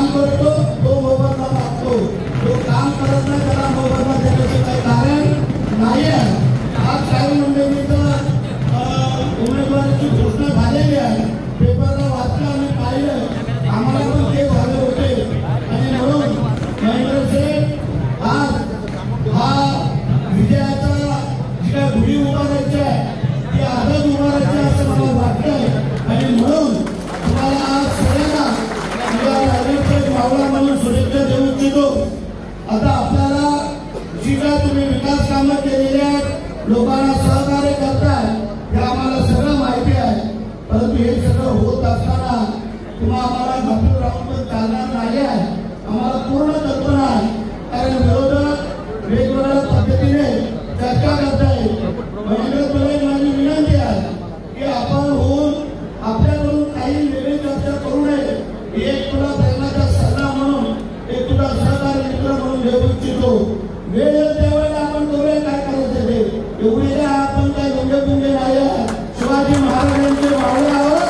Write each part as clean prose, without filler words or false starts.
काम करतो तो मोबदला मागतो, जो काम करत नाही त्याला मोबदला देण्याचं काही कारण नाही आहे. आज काही मंडळींचं उमेदवारीची घोषणा झालेली आहे, पेपरला वाचलं आणि पाहिलं, आम्हाला पण ते झाले होते. आणि म्हणून महेंद्र शेठ आज हा विजयाचा जी काय गुढी उभारायची आहे ती आजच उभारायची असं मला वाटतंय. आणि म्हणून तुम्हाला आज सगळ्यांना मावळा म्हणून शुभेच्छा देऊ इच्छितो. आता आपल्याला जी काय तुम्ही विकास कामं केलेली आहेत, लोकांना सहकार्य करताय, हे आम्हाला सगळं माहिती आहे. परंतु हे सगळं होत असताना तुम्हाला आम्हाला गप्प राहून पण चालणार नाही आहे, आम्हाला पूर्ण कल्पना आहे. कारण विरोधक वेगवेगळ्या पद्धतीने चर्चा करताय. महेंद्र माझी विनंती आहे की आपण होऊन आपल्याकडून काही वेगळी चर्चा करू नये. एक तुला प्रेमाचा सल्ला म्हणून, एक तुला सहकारी मित्र म्हणून घेऊ इच्छितो. वेळ त्यावेळेला आपण करूया काय करायचं ते. एवढे आपण काय गुंगे नाही आहे. शिवाजी महाराजांचे मावळे आहोत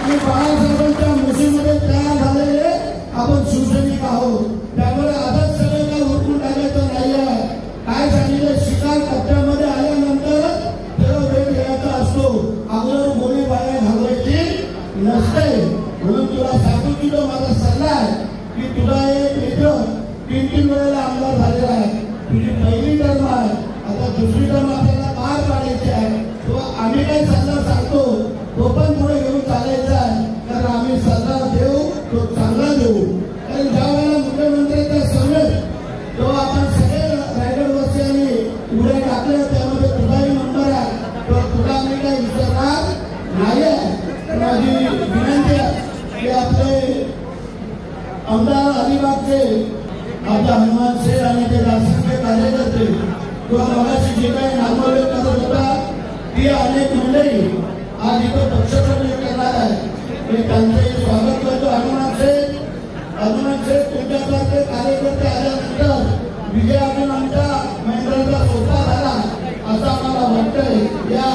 आणि बाळासाहेबांच्या मुशीमध्ये तयार झालेले आपण शिवसैनिक आहोत. त्यामुळे आजच सगळं काय उठून टाकायचं नाही आहे. काय सांगितलं, शिकार कट्ट्यामध्ये आल्यानंतर त्याला वेळ घ्यायचा असतो, अगोदर गोळी बाया घालवायची नसते. म्हणून तुला सांगू इच्छितो, माझा सल्ला आहे की तुझा एक मित्र 3 वेळेला आमदार झालेला आहे, तुझी पहिली टर्म आहे, आता दुसरी टर्म आपल्याला पार पाडायची आहे. तो आम्ही काही सल्ला सांगतो तो पण पुढे घेऊन चालायचा आहे. कारण आम्ही सल्ला देऊ तो चांगला देऊ. कारण ज्या वेळेला मुख्यमंत्र्यांच्या समेत जेव्हा आपण सगळे रायगडवासियांनी पुढे टाकले, त्यामध्ये तुझाही नंबर आहे, तर तुला मी काही विचारणार नाही आहे. माझी विनंती आहे की आपले आमदार अलिबागचे आपले हनुमान शेठ आणि ते राष्ट्रीय कार्यकर्ते किंवा मगाशी जे काही नामवले करत होता ती अनेक मंडळी आज इथं पक्षप्रवेश करणार आहे. मी त्यांचे स्वागत करतो. हनुमान शेठ तुमच्यासारखे कार्यकर्ते आल्यानंतर विजय अजून आमच्या महेंद्राचा सोपा झाला असं आम्हाला वाटतंय. या